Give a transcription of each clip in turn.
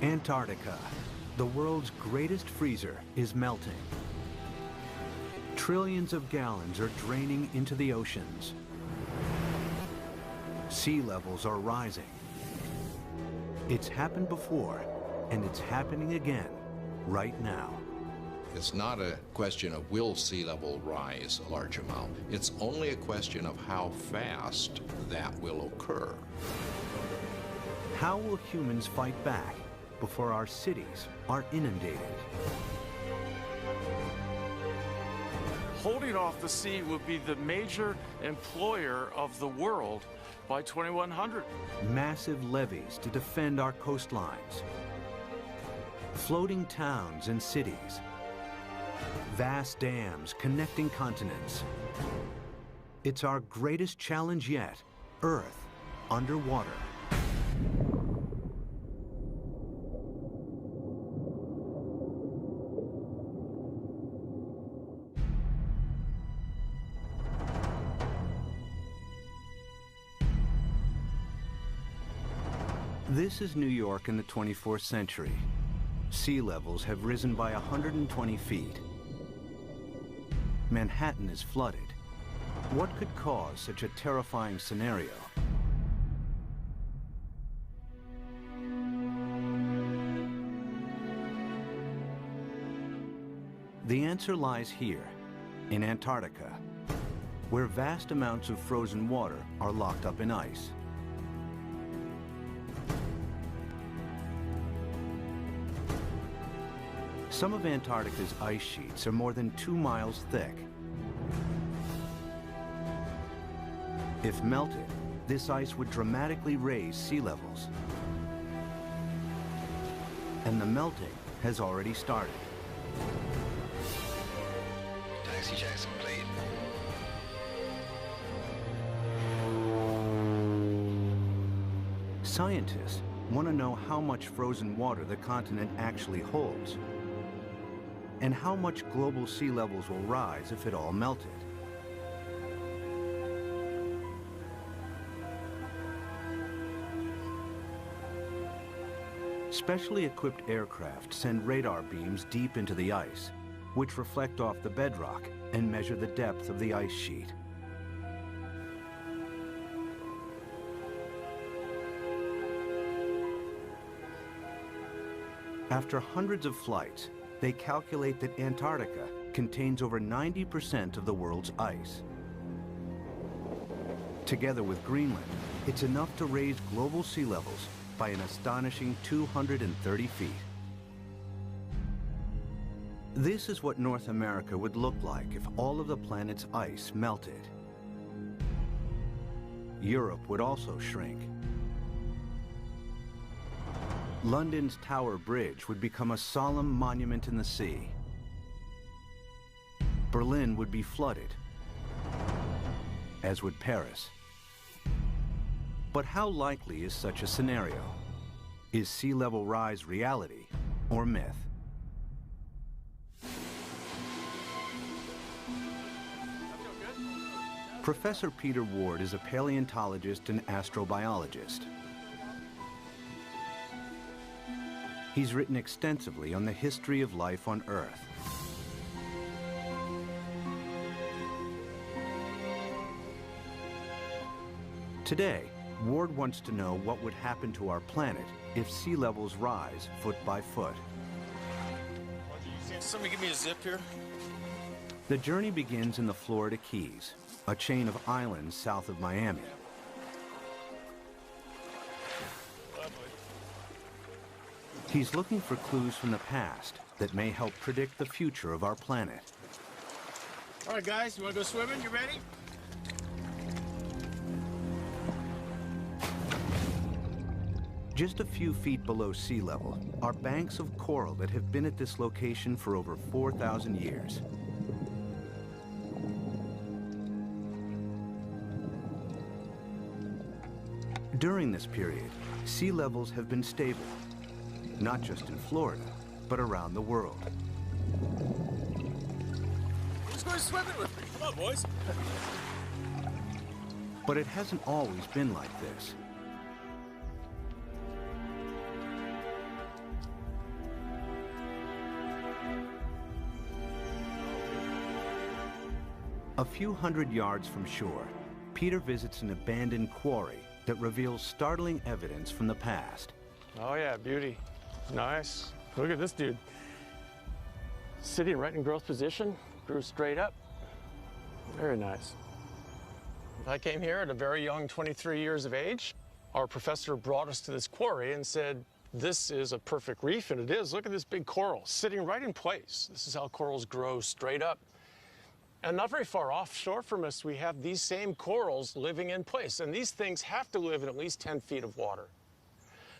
Antarctica, the world's greatest freezer, is melting. Trillions of gallons are draining into the oceans. Sea levels are rising. It's happened before, and it's happening again right now. It's not a question of will sea level rise a large amount. It's only a question of how fast that will occur. How will humans fight back before our cities are inundated? Holding off the sea would be the major employer of the world by 2100. Massive levees to defend our coastlines. Floating towns and cities. Vast dams connecting continents. It's our greatest challenge yet, Earth underwater. This is New York in the 24th century. Sea levels have risen by 120 feet. Manhattan is flooded. What could cause such a terrifying scenario? The answer lies here, in Antarctica, where vast amounts of frozen water are locked up in ice. Some of Antarctica's ice sheets are more than 2 miles thick. If melted, this ice would dramatically raise sea levels. And the melting has already started. Taxi checks complete. Scientists want to know how much frozen water the continent actually holds, and how much global sea levels will rise if it all melted. Specially equipped aircraft send radar beams deep into the ice, which reflect off the bedrock and measure the depth of the ice sheet. After hundreds of flights, they calculate that Antarctica contains over 90% of the world's ice. Together with Greenland, it's enough to raise global sea levels by an astonishing 230 feet. This is what North America would look like if all of the planet's ice melted. Europe would also shrink. London's Tower Bridge would become a solemn monument in the sea. Berlin would be flooded, as would Paris. But how likely is such a scenario? Is sea level rise reality or myth? Professor Peter Ward is a paleontologist and astrobiologist. He's written extensively on the history of life on Earth. Today, Ward wants to know what would happen to our planet if sea levels rise foot by foot. Somebody give me a zip here. The journey begins in the Florida Keys, a chain of islands south of Miami. He's looking for clues from the past that may help predict the future of our planet. All right, guys, you want to go swimming? You ready? Just a few feet below sea level are banks of coral that have been at this location for over 4,000 years. During this period, sea levels have been stable, not just in Florida, but around the world. Who's going swimming with me? Come on, boys. But it hasn't always been like this. A few hundred yards from shore, Peter visits an abandoned quarry that reveals startling evidence from the past. Oh yeah, beauty. Nice. Look at this dude. Sitting right in growth position, grew straight up. Very nice. I came here at a very young 23 years of age. Our professor brought us to this quarry and said, this is a perfect reef, and it is. Look at this big coral sitting right in place. This is how corals grow straight up. And not very far offshore from us, we have these same corals living in place. And these things have to live in at least 10 feet of water.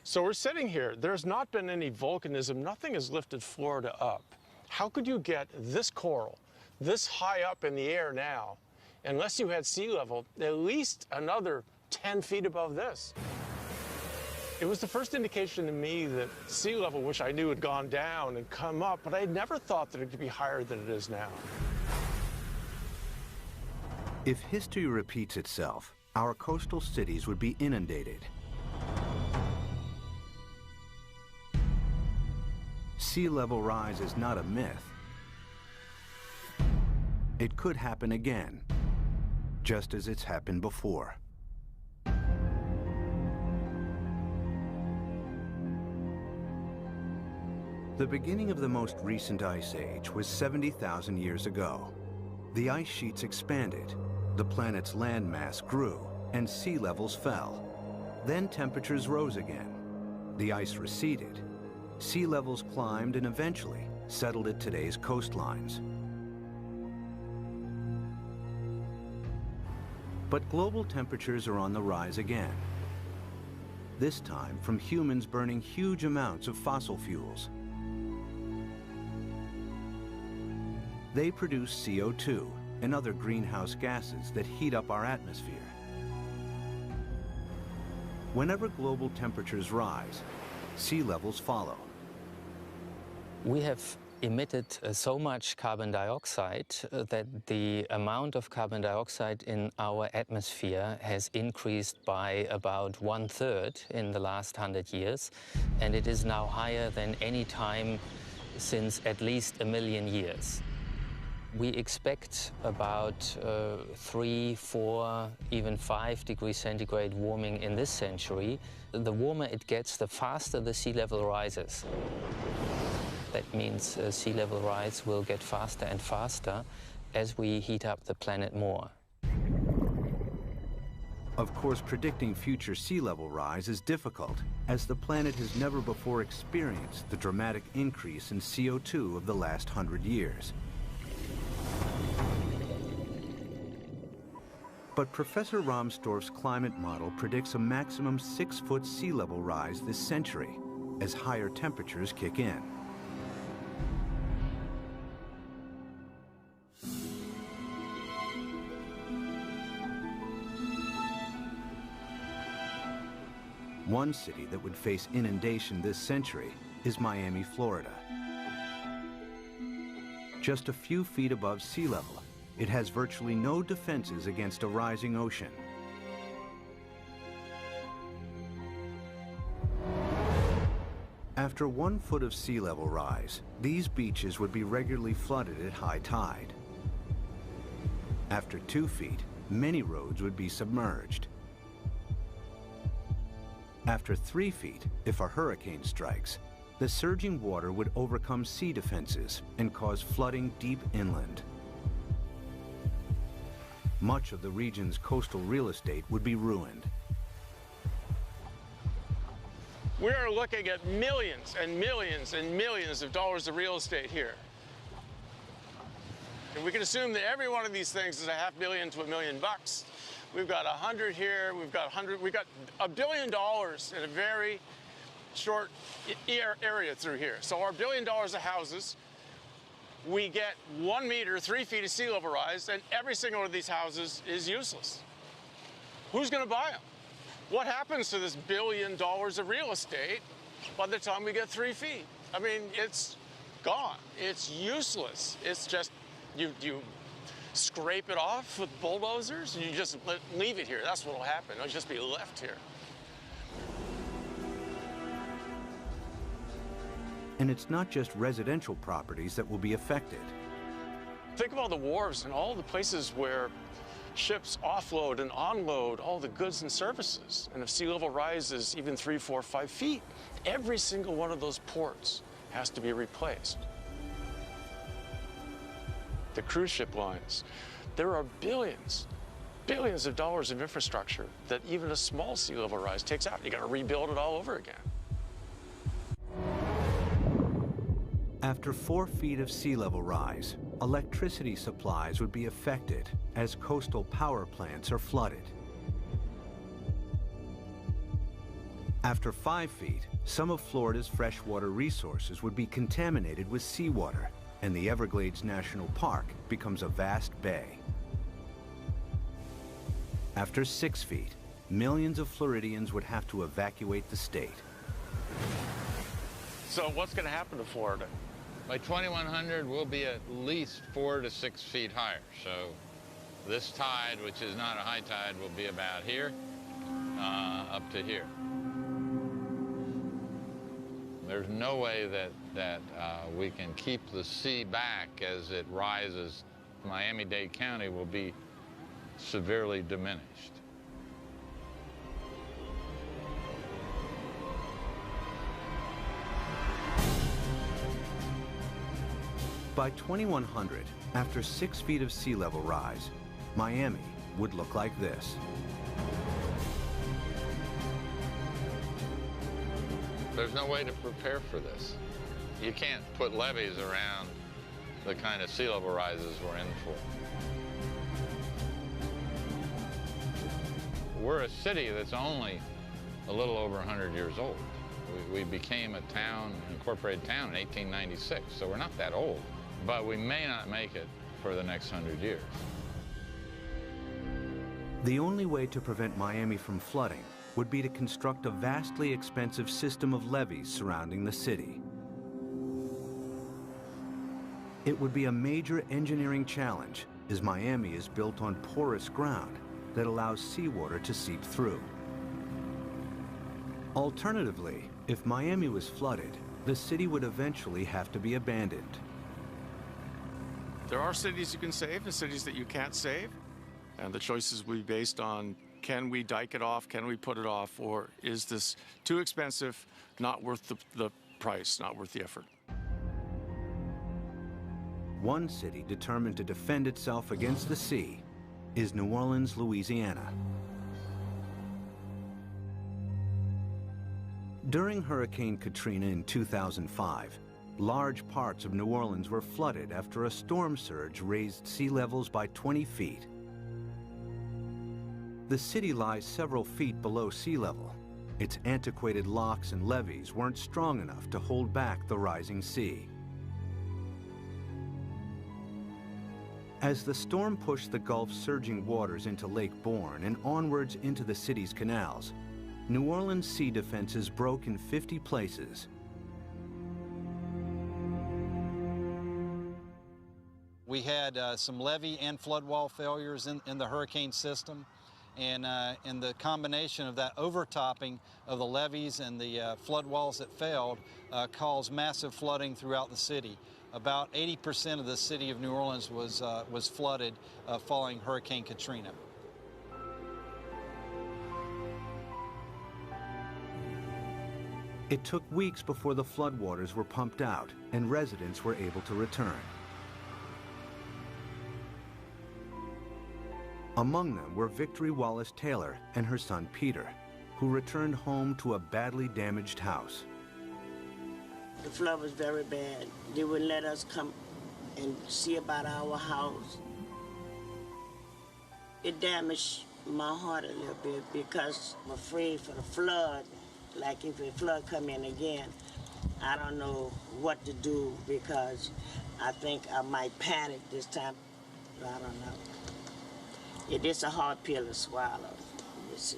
So we're sitting here. There's not been any volcanism. Nothing has lifted Florida up. How could you get this coral this high up in the air now, unless you had sea level, at least another 10 feet above this? It was the first indication to me that sea level, which I knew had gone down and come up, but I had never thought that it could be higher than it is now. If history repeats itself, our coastal cities would be inundated. Sea level rise is not a myth. It could happen again, just as it's happened before. The beginning of the most recent ice age was 70,000 years ago. The ice sheets expanded, the planet's landmass grew, and sea levels fell. Then temperatures rose again. The ice receded. Sea levels climbed and eventually settled at today's coastlines. But global temperatures are on the rise again. This time from humans burning huge amounts of fossil fuels. They produce CO2 and other greenhouse gases that heat up our atmosphere. Whenever global temperatures rise, sea levels follow. We have emitted so much carbon dioxide that the amount of carbon dioxide in our atmosphere has increased by about 1/3 in the last 100 years, and it is now higher than any time since at least 1 million years. We expect about 3, 4, even 5 degrees centigrade warming in this century. The warmer it gets, the faster the sea level rises. That means sea level rise will get faster and faster as we heat up the planet more. Of course, predicting future sea level rise is difficult, as the planet has never before experienced the dramatic increase in CO2 of the last 100 years. But Professor Rahmstorf's climate model predicts a maximum 6-foot sea level rise this century, as higher temperatures kick in. One city that would face inundation this century is Miami, Florida. Just a few feet above sea level, it has virtually no defenses against a rising ocean. After 1 foot of sea level rise, these beaches would be regularly flooded at high tide. After 2 feet, many roads would be submerged. After 3 feet, if a hurricane strikes, the surging water would overcome sea defenses and cause flooding deep inland. Much of the region's coastal real estate would be ruined. We are looking at millions and millions and millions of dollars of real estate here. And we can assume that every one of these things is $500,000 to $1 million. We've got 100 here, we've got $1 billion in a very short area through here. So our $1 billion of houses, we get 1 meter, 3 feet of sea level rise, and every single one of these houses is useless. Who's going to buy them? What happens to this $1 billion of real estate by the time we get 3 feet? I mean, it's gone. It's useless. It's just, you scrape it off with bulldozers, and you just leave it here. That's what will happen. It'll just be left here. And it's not just residential properties that will be affected. Think of all the wharves and all the places where ships offload and unload all the goods and services. And if sea level rises even 3, 4, 5 feet, every single one of those ports has to be replaced. The cruise ship lines, there are billions of dollars of infrastructure that even a small sea level rise takes out. You got to rebuild it all over again. After 4 feet of sea level rise, electricity supplies would be affected as coastal power plants are flooded. After 5 feet, some of Florida's freshwater resources would be contaminated with seawater, and the Everglades National Park becomes a vast bay. After 6 feet, millions of Floridians would have to evacuate the state. So what's going to happen to Florida? By 2100, we'll be at least 4 to 6 feet higher. So this tide, which is not a high tide, will be about here, up to here. There's no way that we can keep the sea back as it rises. Miami-Dade County will be severely diminished. By 2100, after 6 feet of sea level rise, Miami would look like this. There's no way to prepare for this. You can't put levees around the kind of sea level rises we're in for. We're a city that's only a little over 100 years old. We became a town, an incorporated town in 1896, so we're not that old. But we may not make it for the next 100 years. The only way to prevent Miami from flooding would be to construct a vastly expensive system of levees surrounding the city. It would be a major engineering challenge, as Miami is built on porous ground that allows seawater to seep through. Alternatively, if Miami was flooded, the city would eventually have to be abandoned. There are cities you can save and cities that you can't save. And the choices will be based on, can we dike it off, can we put it off, or is this too expensive, not worth the price, not worth the effort? One city determined to defend itself against the sea is New Orleans, Louisiana. During Hurricane Katrina in 2005, large parts of New Orleans were flooded after a storm surge raised sea levels by 20 feet. The city lies several feet below sea level. Its antiquated locks and levees weren't strong enough to hold back the rising sea. As the storm pushed the Gulf's surging waters into Lake Borgne and onwards into the city's canals, New Orleans' sea defenses broke in 50 places. We had some levee and flood wall failures in the hurricane system, and the combination of that overtopping of the levees and the flood walls that failed caused massive flooding throughout the city. About 80% of the city of New Orleans was flooded following Hurricane Katrina. It took weeks before the floodwaters were pumped out and residents were able to return. Among them were Victory Wallace Taylor and her son Peter, who returned home to a badly damaged house. The flood was very bad. They wouldn't let us come and see about our house. It damaged my heart a little bit because I'm afraid for the flood. Like if the flood come in again, I don't know what to do because I think I might panic this time. I don't know. It is a hard pill to swallow, you see.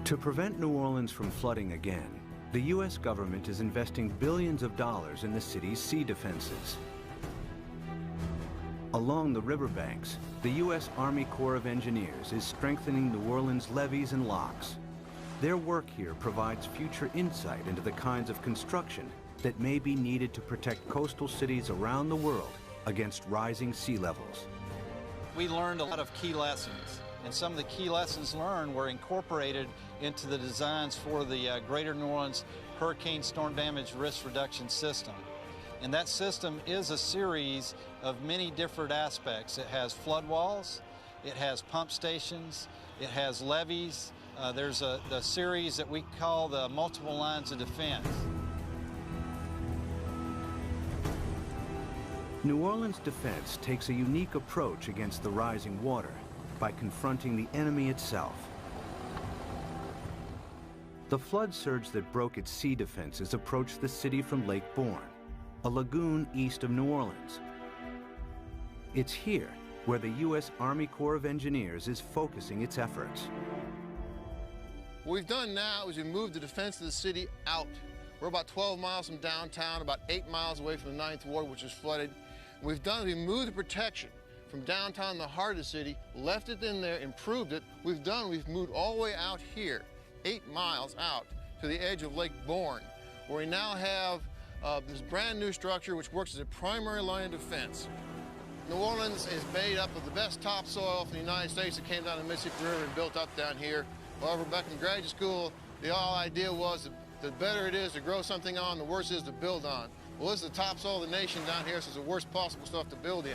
To prevent New Orleans from flooding again, the U.S. government is investing billions of dollars in the city's sea defenses. Along the riverbanks, the U.S. Army Corps of Engineers is strengthening New Orleans' levees and locks. Their work here provides future insight into the kinds of construction that may be needed to protect coastal cities around the world against rising sea levels. We learned a lot of key lessons, and some of the key lessons learned were incorporated into the designs for the Greater New Orleans Hurricane Storm Damage Risk Reduction System. And that system is a series of many different aspects. It has flood walls, it has pump stations, it has levees. There's the series that we call the multiple lines of defense. New Orleans defense takes a unique approach against the rising water by confronting the enemy itself. The flood surge that broke its sea defenses approached the city from Lake Borgne, a lagoon east of New Orleans. It's here where the U.S. Army Corps of Engineers is focusing its efforts. What we've done now is we've moved the defense of the city out. We're about 12 miles from downtown, about 8 miles away from the 9th Ward, which is flooded. What we've done is we moved the protection from downtown, the heart of the city, left it in there, improved it. We've moved all the way out here, 8 miles out to the edge of Lake Borgne, where we now have this brand new structure which works as a primary line of defense. New Orleans is made up of the best topsoil from the United States that came down the Mississippi River and built up down here. However, back in graduate school, the whole idea was that the better it is to grow something on, the worse it is to build on. Well, this is the topsoil of the nation down here, so it's the worst possible stuff to build in.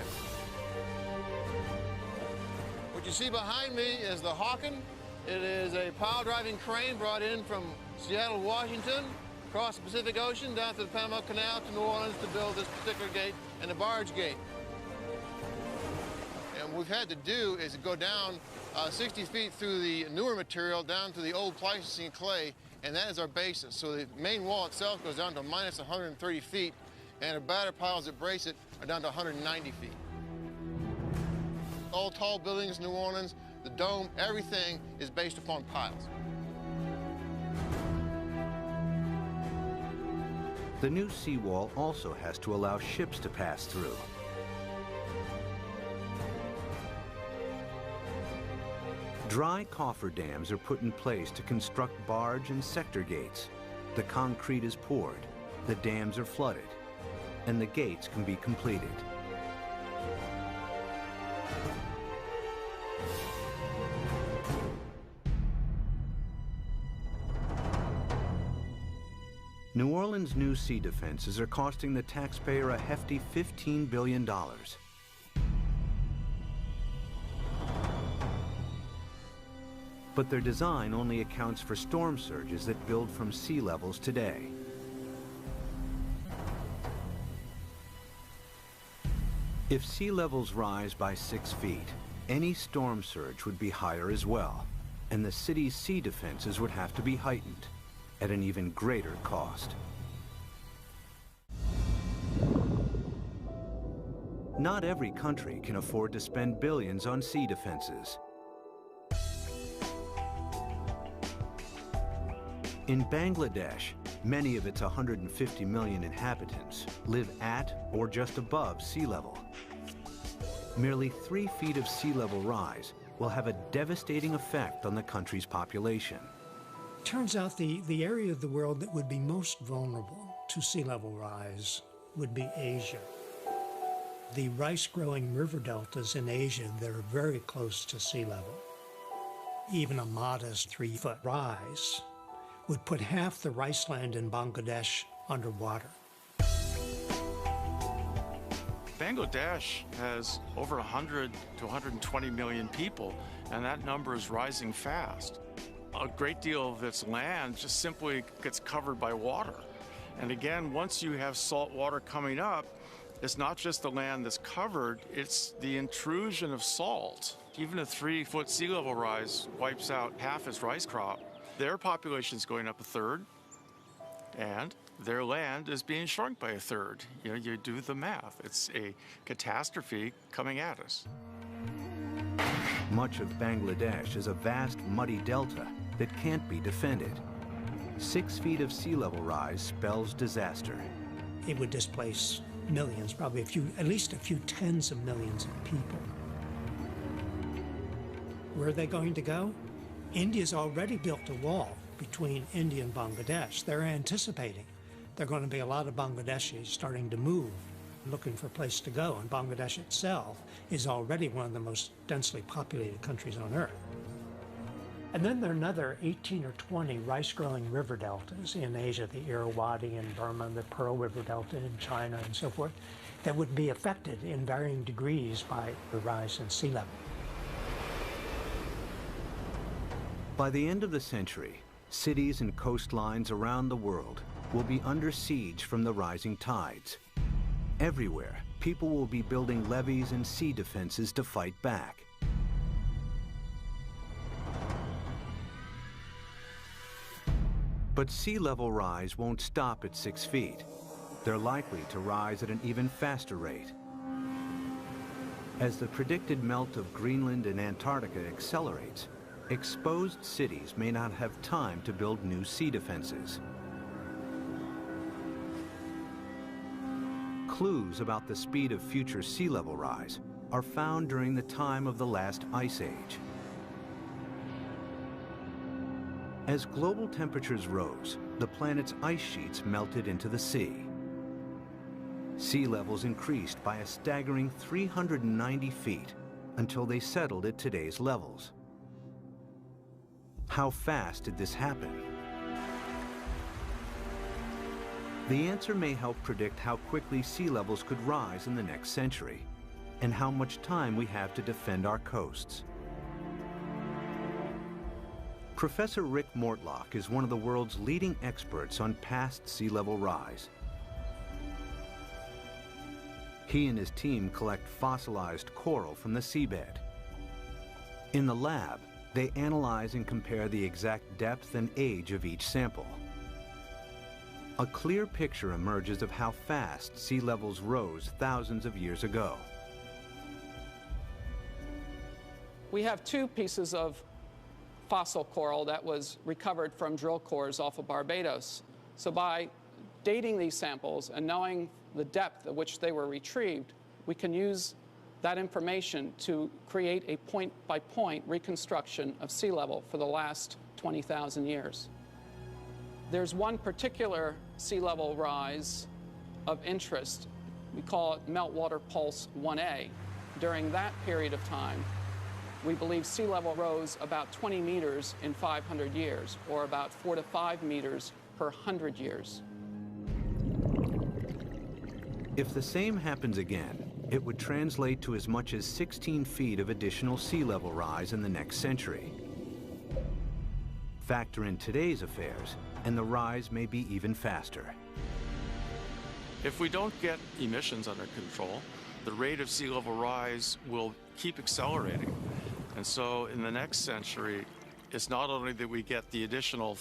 What you see behind me is the Hawken. It is a pile-driving crane brought in from Seattle, Washington, across the Pacific Ocean, down to the Panama Canal to New Orleans to build this particular gate and the barge gate. And what we've had to do is go down 60 feet through the newer material down to the old Pleistocene clay, and that is our basis. So the main wall itself goes down to minus 130 feet, and the batter piles that brace it are down to 190 feet. All tall buildings in New Orleans, the dome, everything is based upon piles. The new seawall also has to allow ships to pass through. Dry cofferdams are put in place to construct barge and sector gates. The concrete is poured, the dams are flooded, and the gates can be completed. New Orleans' new sea defenses are costing the taxpayer a hefty $15 billion. But their design only accounts for storm surges that build from sea levels today. If sea levels rise by 6 feet, any storm surge would be higher as well, and the city's sea defenses would have to be heightened at an even greater cost. Not every country can afford to spend billions on sea defenses. In Bangladesh, many of its 150 million inhabitants live at or just above sea level. Merely 3 feet of sea level rise will have a devastating effect on the country's population. Turns out the area of the world that would be most vulnerable to sea level rise would be Asia. The rice-growing river deltas in Asia that are very close to sea level. Even a modest 3-foot rise would put half the rice land in Bangladesh underwater. Bangladesh has over 100 to 120 million people, and that number is rising fast. A great deal of its land just simply gets covered by water. And again, once you have salt water coming up, it's not just the land that's covered, it's the intrusion of salt. Even a 3-foot sea level rise wipes out half its rice crop. Their population is going up 1/3, and their land is being shrunk by 1/3. You know, you do the math. It's a catastrophe coming at us. Much of Bangladesh is a vast muddy delta that can't be defended. 6 feet of sea level rise spells disaster. It would displace millions, probably at least a few tens of millions of people. Where are they going to go? India's already built a wall between India and Bangladesh. They're anticipating there are going to be a lot of Bangladeshis starting to move, looking for a place to go, and Bangladesh itself is already one of the most densely populated countries on Earth. And then there are another 18 or 20 rice-growing river deltas in Asia, the Irrawaddy in Burma, the Pearl River Delta in China, and so forth, that would be affected in varying degrees by the rise in sea level. By the end of the century, cities and coastlines around the world will be under siege from the rising tides. Everywhere, people will be building levees and sea defenses to fight back. But sea level rise won't stop at 6 feet. They're likely to rise at an even faster rate. As the predicted melt of Greenland and Antarctica accelerates, exposed cities may not have time to build new sea defenses. Clues about the speed of future sea level rise are found during the time of the last ice age. As global temperatures rose, the planet's ice sheets melted into the sea. Sea levels increased by a staggering 390 feet until they settled at today's levels. How fast did this happen? The answer may help predict how quickly sea levels could rise in the next century, and how much time we have to defend our coasts. Professor Rick Mortlock is one of the world's leading experts on past sea level rise. He and his team collect fossilized coral from the seabed. In the lab, they analyze and compare the exact depth and age of each sample. A clear picture emerges of how fast sea levels rose thousands of years ago. We have 2 pieces of fossil coral that was recovered from drill cores off of Barbados. So by dating these samples and knowing the depth at which they were retrieved, we can use that information to create a point-by-point reconstruction of sea level for the last 20,000 years. There's one particular sea level rise of interest. We call it Meltwater Pulse 1A. During that period of time, we believe sea level rose about 20 meters in 500 years, or about 4 to 5 meters per 100 years. If the same happens again, it would translate to as much as 16 feet of additional sea level rise in the next century. Factor in today's affairs, and the rise may be even faster. If we don't get emissions under control, the rate of sea level rise will keep accelerating. And so in the next century, it's not only that we get the additional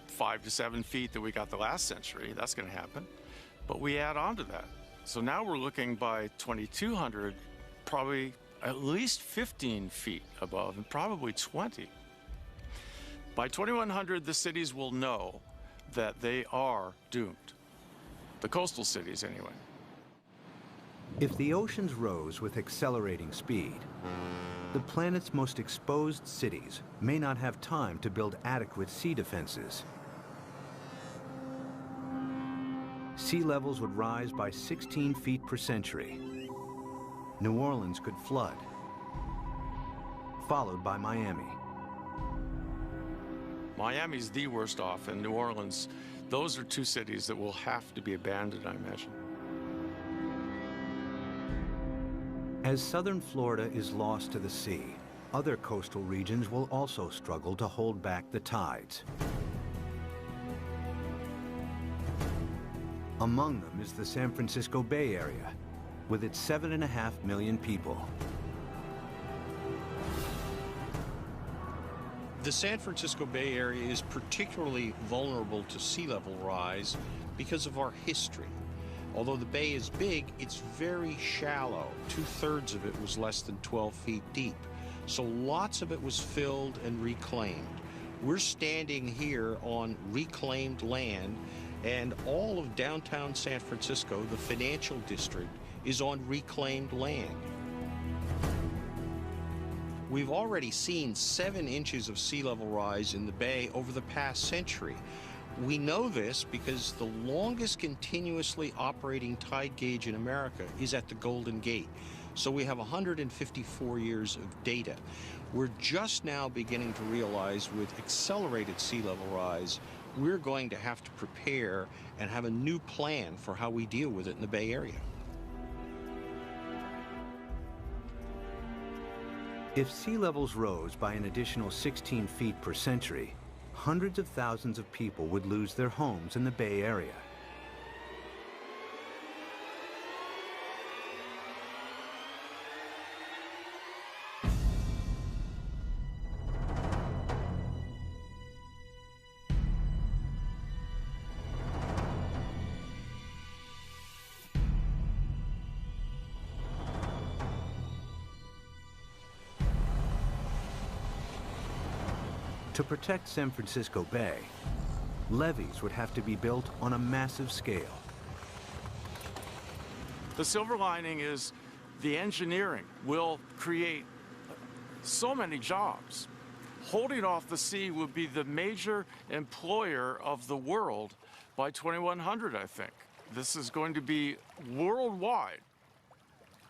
5 to 7 feet that we got the last century, that's going to happen, but we add on to that. So now we're looking by 2200, probably at least 15 feet above, and probably 20. By 2100, the cities will know that they are doomed. The coastal cities, anyway. If the oceans rose with accelerating speed, the planet's most exposed cities may not have time to build adequate sea defenses. Sea levels would rise by 16 feet per century. New Orleans could flood, followed by Miami. Miami's the worst off, and New Orleans, those are 2 cities that will have to be abandoned, I imagine. As southern Florida is lost to the sea, other coastal regions will also struggle to hold back the tides. Among them is the San Francisco Bay Area, with its 7.5 million people. The San Francisco Bay Area is particularly vulnerable to sea level rise because of our history. Although the bay is big, it's very shallow. 2/3 of it was less than 12 feet deep. So lots of it was filled and reclaimed. We're standing here on reclaimed land, and all of downtown San Francisco, the financial district, is on reclaimed land. We've already seen 7 inches of sea level rise in the bay over the past century. We know this because the longest continuously operating tide gauge in America is at the Golden Gate. So we have 154 years of data. We're just now beginning to realize with accelerated sea level rise, we're going to have to prepare and have a new plan for how we deal with it in the Bay Area. If sea levels rose by an additional 16 feet per century, hundreds of thousands of people would lose their homes in the Bay Area. To protect San Francisco Bay, levees would have to be built on a massive scale. The silver lining is the engineering will create so many jobs. Holding off the sea will be the major employer of the world by 2100, I think. This is going to be worldwide.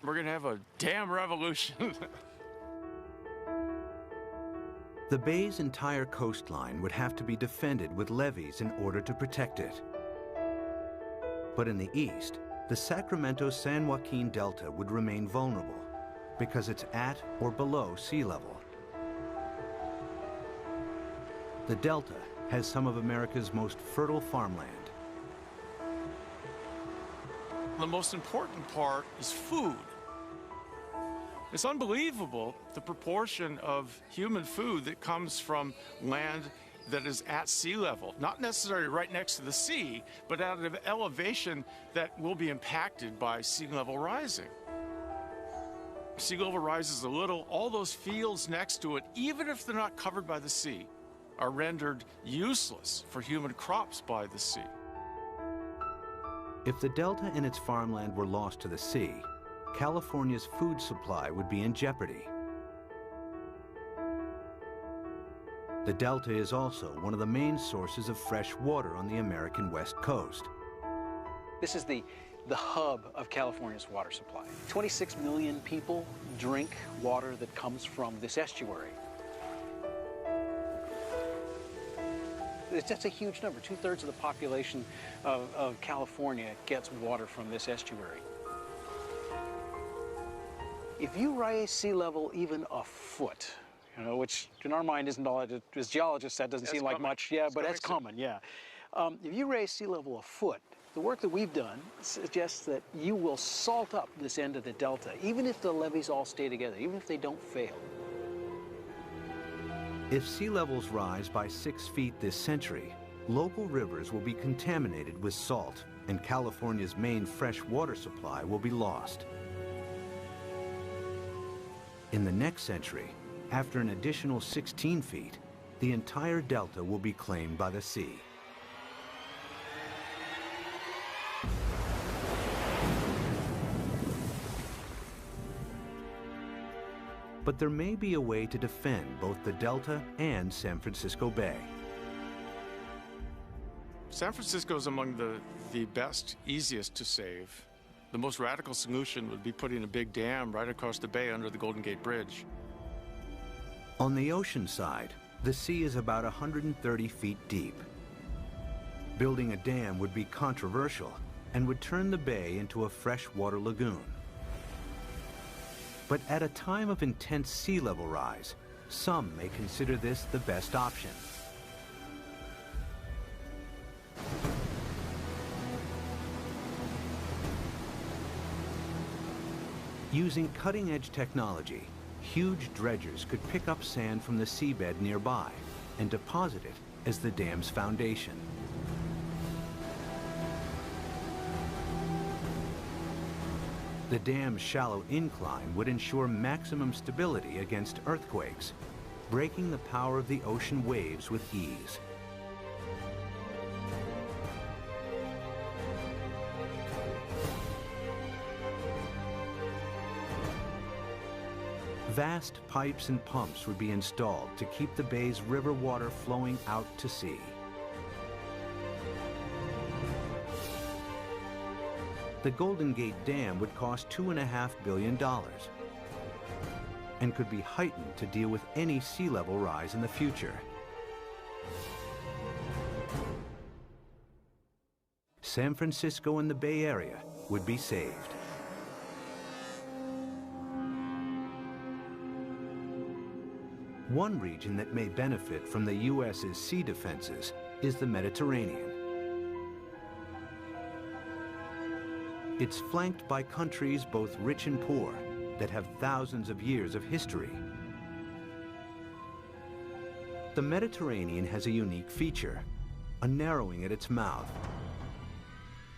We're going to have a damn revolution. The bay's entire coastline would have to be defended with levees in order to protect it. But in the east, the Sacramento-San Joaquin Delta would remain vulnerable because it's at or below sea level. The Delta has some of America's most fertile farmland. The most important part is food. It's unbelievable the proportion of human food that comes from land that is at sea level, not necessarily right next to the sea, but at an elevation that will be impacted by sea level rising. Sea level rises a little, all those fields next to it, even if they're not covered by the sea, are rendered useless for human crops by the sea. If the Delta and its farmland were lost to the sea, California's food supply would be in jeopardy. The Delta is also one of the main sources of fresh water on the American West Coast. This is the hub of California's water supply. 26 million people drink water that comes from this estuary. That's a huge number. 2/3 of the population of California gets water from this estuary. If you raise sea level even a foot, you know, which in our mind isn't all, as geologists, that doesn't seem like much, yeah, but that's common, yeah. If you raise sea level a foot, the work that we've done suggests that you will salt up this end of the Delta, even if the levees all stay together, even if they don't fail. If sea levels rise by 6 feet this century, local rivers will be contaminated with salt, and California's main fresh water supply will be lost. In the next century, after an additional 16 feet, the entire Delta will be claimed by the sea. But there may be a way to defend both the Delta and San Francisco Bay. San Francisco is among the best, easiest to save. The most radical solution would be putting a big dam right across the bay under the Golden Gate Bridge. On the ocean side, the sea is about 130 feet deep. Building a dam would be controversial and would turn the bay into a freshwater lagoon. But at a time of intense sea level rise, some may consider this the best option. Using cutting-edge technology, huge dredgers could pick up sand from the seabed nearby and deposit it as the dam's foundation. The dam's shallow incline would ensure maximum stability against earthquakes, breaking the power of the ocean waves with ease. Vast pipes and pumps would be installed to keep the bay's river water flowing out to sea. The Golden Gate Dam would cost $2.5 billion and could be heightened to deal with any sea level rise in the future. San Francisco and the Bay Area would be saved. One region that may benefit from the U.S.'s sea defenses is the Mediterranean. It's flanked by countries both rich and poor that have thousands of years of history. The Mediterranean has a unique feature, a narrowing at its mouth.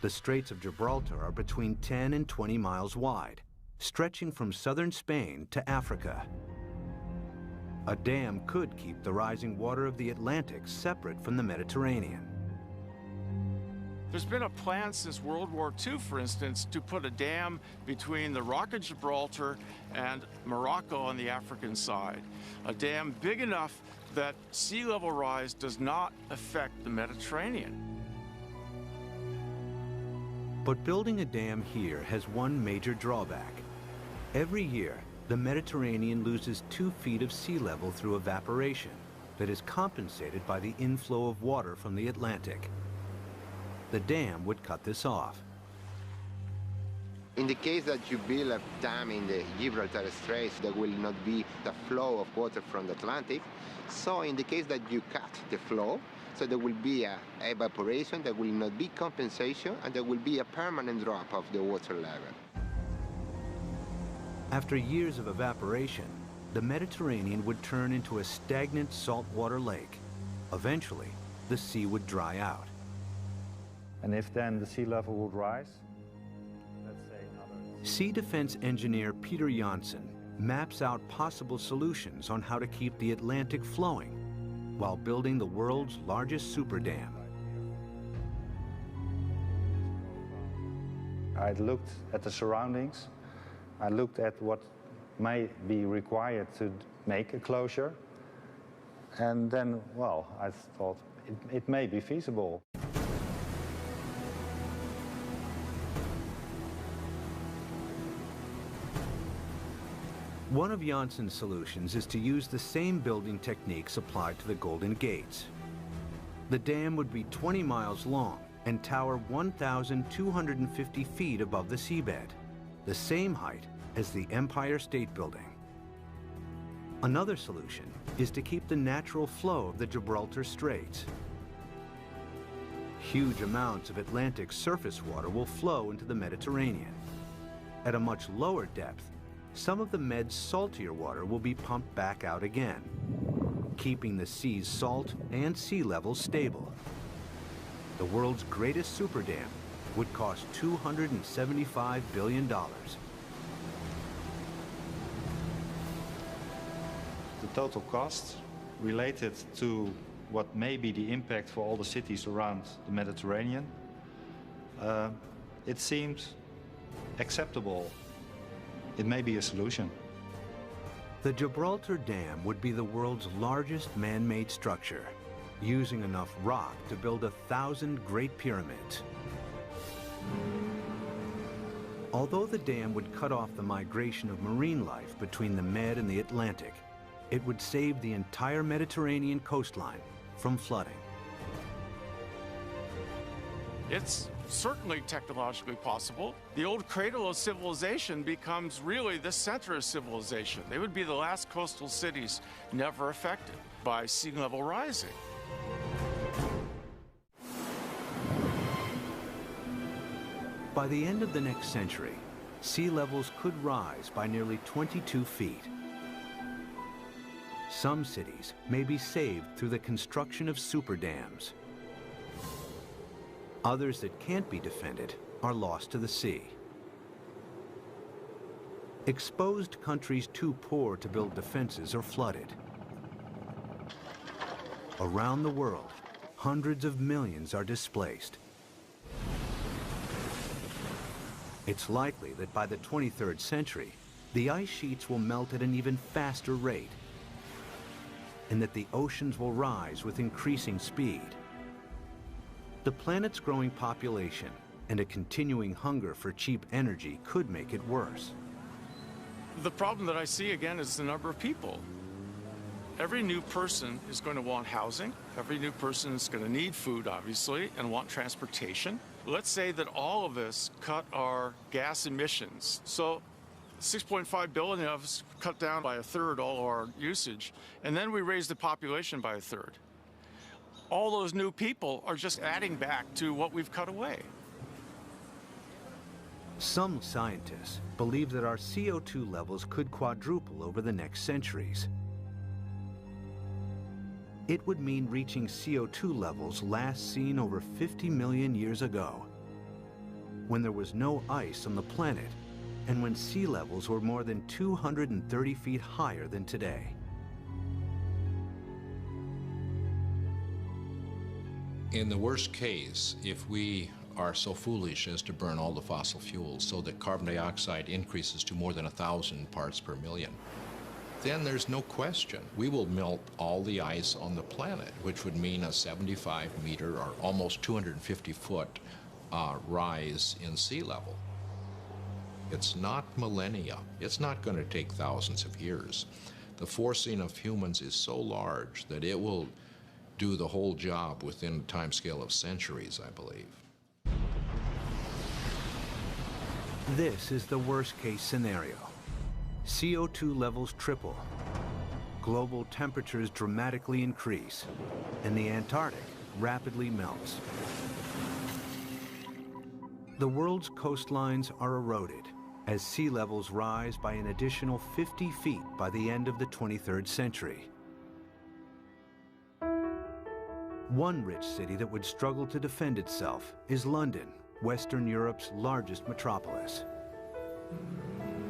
The Straits of Gibraltar are between 10 and 20 miles wide, stretching from southern Spain to Africa. A dam could keep the rising water of the Atlantic separate from the Mediterranean. There's been a plan since World War II, for instance, to put a dam between the Rock of Gibraltar and Morocco on the African side. A dam big enough that sea level rise does not affect the Mediterranean. But building a dam here has one major drawback. Every year, the Mediterranean loses 2 feet of sea level through evaporation that is compensated by the inflow of water from the Atlantic. The dam would cut this off. In the case that you build a dam in the Gibraltar Straits, there will not be the flow of water from the Atlantic. So in the case that you cut the flow, so there will be a evaporation, there will not be compensation, and there will be a permanent drop of the water level. After years of evaporation, the Mediterranean would turn into a stagnant saltwater lake. Eventually, the sea would dry out. And if then the sea level would rise, let's say another... Sea defense engineer Peter Janssen maps out possible solutions on how to keep the Atlantic flowing while building the world's largest super dam. I looked at the surroundings. I looked at what may be required to make a closure. And then, well, I thought it may be feasible. One of Janssen's solutions is to use the same building techniques applied to the Golden Gates. The dam would be 20 miles long and tower 1,250 feet above the seabed, the same height as the Empire State Building. Another solution is to keep the natural flow of the Gibraltar Straits. Huge amounts of Atlantic surface water will flow into the Mediterranean. At a much lower depth, some of the Med's saltier water will be pumped back out again, keeping the sea's salt and sea level stable. The world's greatest super dam would cost $275 billion. The total cost related to what may be the impact for all the cities around the Mediterranean, it seemed acceptable. It may be a solution. The Gibraltar Dam would be the world's largest man-made structure, using enough rock to build 1,000 Great Pyramids. Although the dam would cut off the migration of marine life between the Med and the Atlantic, it would save the entire Mediterranean coastline from flooding. It's certainly technologically possible. The old cradle of civilization becomes really the center of civilization. They would be the last coastal cities never affected by sea level rising. By the end of the next century, sea levels could rise by nearly 22 feet. Some cities may be saved through the construction of super dams. Others that can't be defended are lost to the sea. Exposed countries too poor to build defenses are flooded. Around the world, hundreds of millions are displaced. It's likely that by the 23rd century, the ice sheets will melt at an even faster rate, and that the oceans will rise with increasing speed. The planet's growing population and a continuing hunger for cheap energy could make it worse. The problem that I see again is the number of people. Every new person is going to want housing. Every new person is going to need food, obviously, and want transportation. Let's say that all of us cut our gas emissions. So 6.5 billion of us cut down by a third all our usage, and then we raise the population by a third. All those new people are just adding back to what we've cut away. Some scientists believe that our CO2 levels could quadruple over the next centuries. It would mean reaching CO2 levels last seen over 50 million years ago, when there was no ice on the planet and when sea levels were more than 230 feet higher than today. In the worst case, if we are so foolish as to burn all the fossil fuels so that carbon dioxide increases to more than 1,000 parts per million, then there's no question we will melt all the ice on the planet, which would mean a 75-meter or almost 250-foot rise in sea level. It's not millennia. It's not going to take thousands of years. The forcing of humans is so large that it will do the whole job within a timescale of centuries, I believe. This is the worst-case scenario. CO2 levels triple, global temperatures dramatically increase, and the Antarctic rapidly melts. The world's coastlines are eroded as sea levels rise by an additional 50 feet by the end of the 23rd century. One rich city that would struggle to defend itself is London, Western Europe's largest metropolis.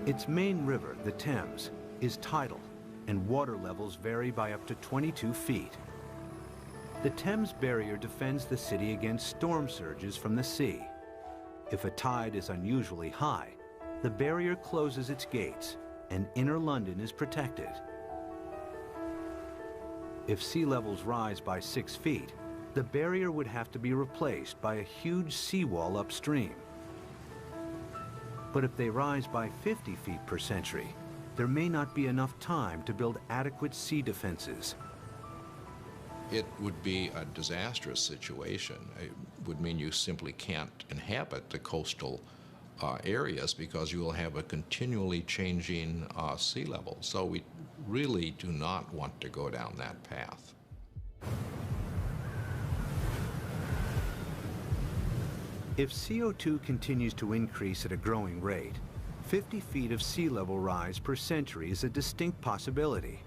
Its main river, the Thames, is tidal, and water levels vary by up to 22 feet. The Thames barrier defends the city against storm surges from the sea. If a tide is unusually high, the barrier closes its gates, and inner London is protected. If sea levels rise by 6 feet, the barrier would have to be replaced by a huge seawall upstream. But if they rise by 50 feet per century, there may not be enough time to build adequate sea defenses. It would be a disastrous situation. It would mean you simply can't inhabit the coastal areas because you will have a continually changing sea level. So we really do not want to go down that path. If CO2 continues to increase at a growing rate, 50 feet of sea level rise per century is a distinct possibility.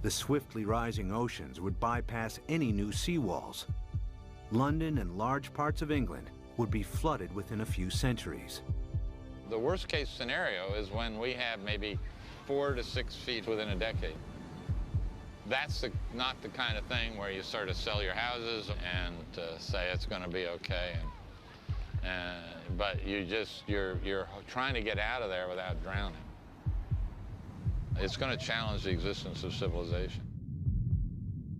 The swiftly rising oceans would bypass any new seawalls. London and large parts of England would be flooded within a few centuries. The worst case scenario is when we have maybe 4 to 6 feet within a decade. That's not the kind of thing where you sort of sell your houses and say it's going to be okay. But you're trying to get out of there without drowning. It's going to challenge the existence of civilization.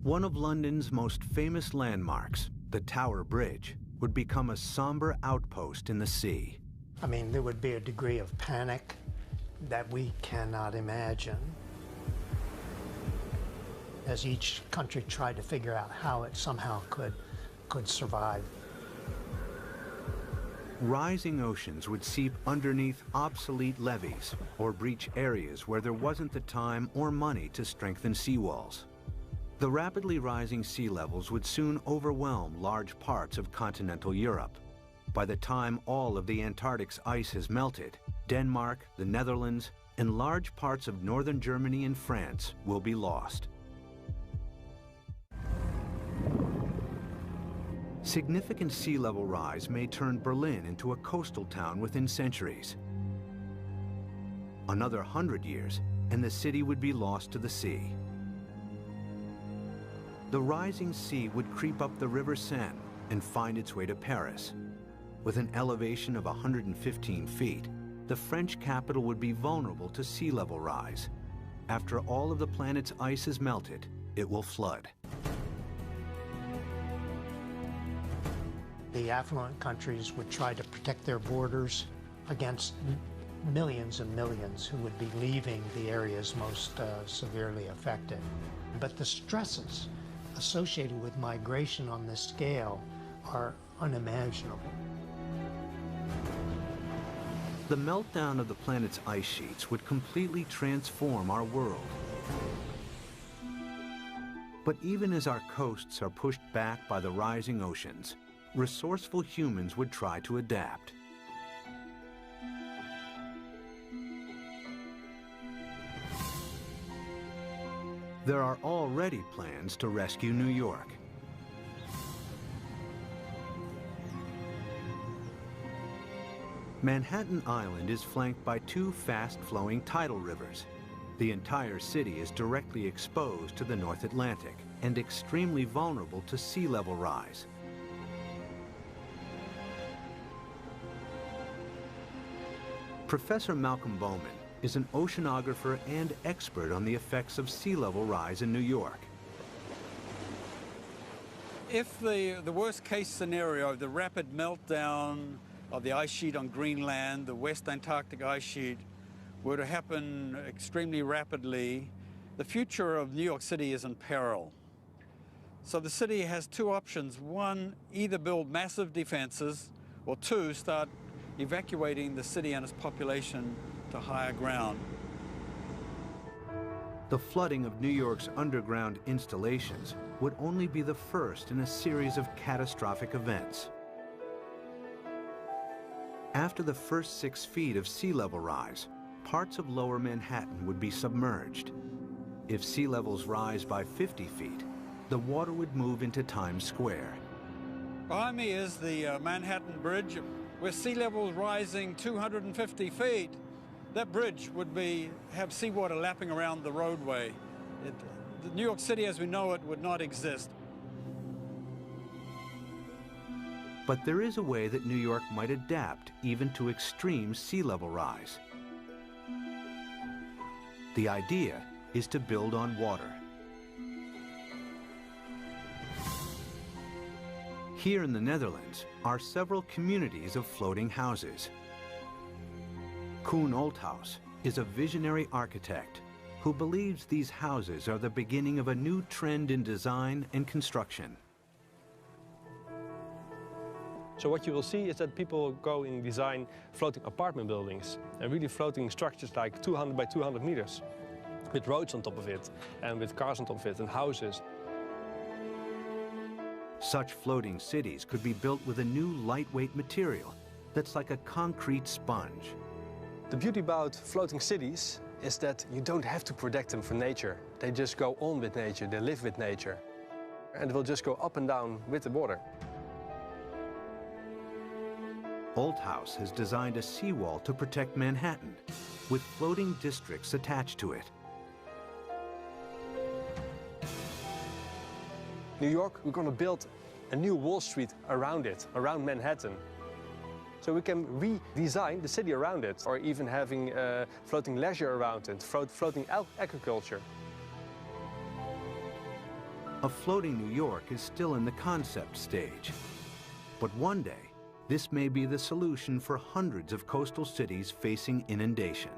One of London's most famous landmarks, the Tower Bridge, would become a somber outpost in the sea. I mean, there would be a degree of panic that we cannot imagine as each country tried to figure out how it somehow could survive. Rising oceans would seep underneath obsolete levees or breach areas where there wasn't the time or money to strengthen seawalls. The rapidly rising sea levels would soon overwhelm large parts of continental Europe. By the time all of the Antarctic's ice has melted, Denmark, the Netherlands, and large parts of northern Germany and France will be lost. Significant sea level rise may turn Berlin into a coastal town within centuries. Another 100 years, and the city would be lost to the sea. The rising sea would creep up the River Seine and find its way to Paris. With an elevation of 115 feet, the French capital would be vulnerable to sea level rise. After all of the planet's ice is melted, it will flood. The affluent countries would try to protect their borders against millions and millions who would be leaving the areas most severely affected. But the stresses associated with migration on this scale are unimaginable. The meltdown of the planet's ice sheets would completely transform our world. But even as our coasts are pushed back by the rising oceans, resourceful humans would try to adapt. There are already plans to rescue New York. Manhattan Island is flanked by two fast-flowing tidal rivers. The entire city is directly exposed to the North Atlantic and extremely vulnerable to sea level rise. Professor Malcolm Bowman is an oceanographer and expert on the effects of sea level rise in New York. If the worst case scenario, the rapid meltdown of the ice sheet on Greenland, the West Antarctic ice sheet, were to happen extremely rapidly, the future of New York City is in peril. So the city has two options. One, either build massive defenses, or two, start evacuating the city and its population to higher ground. The flooding of New York's underground installations would only be the first in a series of catastrophic events. After the first 6 feet of sea level rise, parts of lower Manhattan would be submerged. If sea levels rise by 50 feet, the water would move into Times Square. Behind me is the Manhattan Bridge, with sea levels rising 250 feet. That bridge would have seawater lapping around the roadway. New York City as we know it would not exist. But there is a way that New York might adapt even to extreme sea level rise. The idea is to build on water. Here in the Netherlands are several communities of floating houses. Koen Olthuis is a visionary architect who believes these houses are the beginning of a new trend in design and construction. So what you will see is that people go and design floating apartment buildings and really floating structures like 200 by 200 meters with roads on top of it and with cars on top of it and houses. Such floating cities could be built with a new lightweight material that's like a concrete sponge. The beauty about floating cities is that you don't have to protect them from nature. They just go on with nature, they live with nature. And they will just go up and down with the water. Olthuis has designed a seawall to protect Manhattan, with floating districts attached to it. New York, we're going to build a new Wall Street around it, around Manhattan. So we can redesign the city around it, or even having floating leisure around it, floating agriculture. A floating New York is still in the concept stage. But one day, this may be the solution for hundreds of coastal cities facing inundation.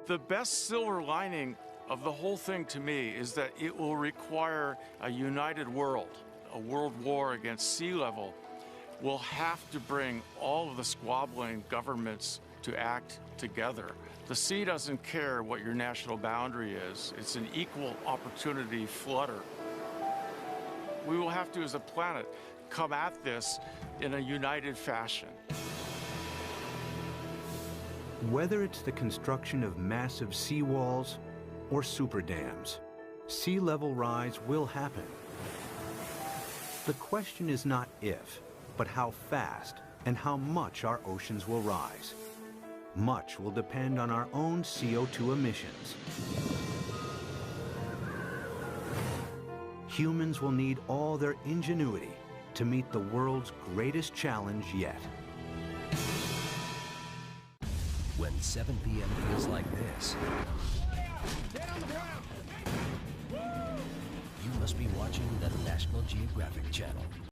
The best silver lining of the whole thing to me is that it will require a united world. A world war against sea level will have to bring all of the squabbling governments to act together. The sea doesn't care what your national boundary is. It's an equal opportunity flooder. We will have to, as a planet, come at this in a united fashion. Whether it's the construction of massive seawalls or super dams, sea level rise will happen. The question is not if, but how fast and how much our oceans will rise. Much will depend on our own CO2 emissions. Humans will need all their ingenuity to meet the world's greatest challenge yet. When 7 p.m. feels like this, you must be watching the National Geographic Channel.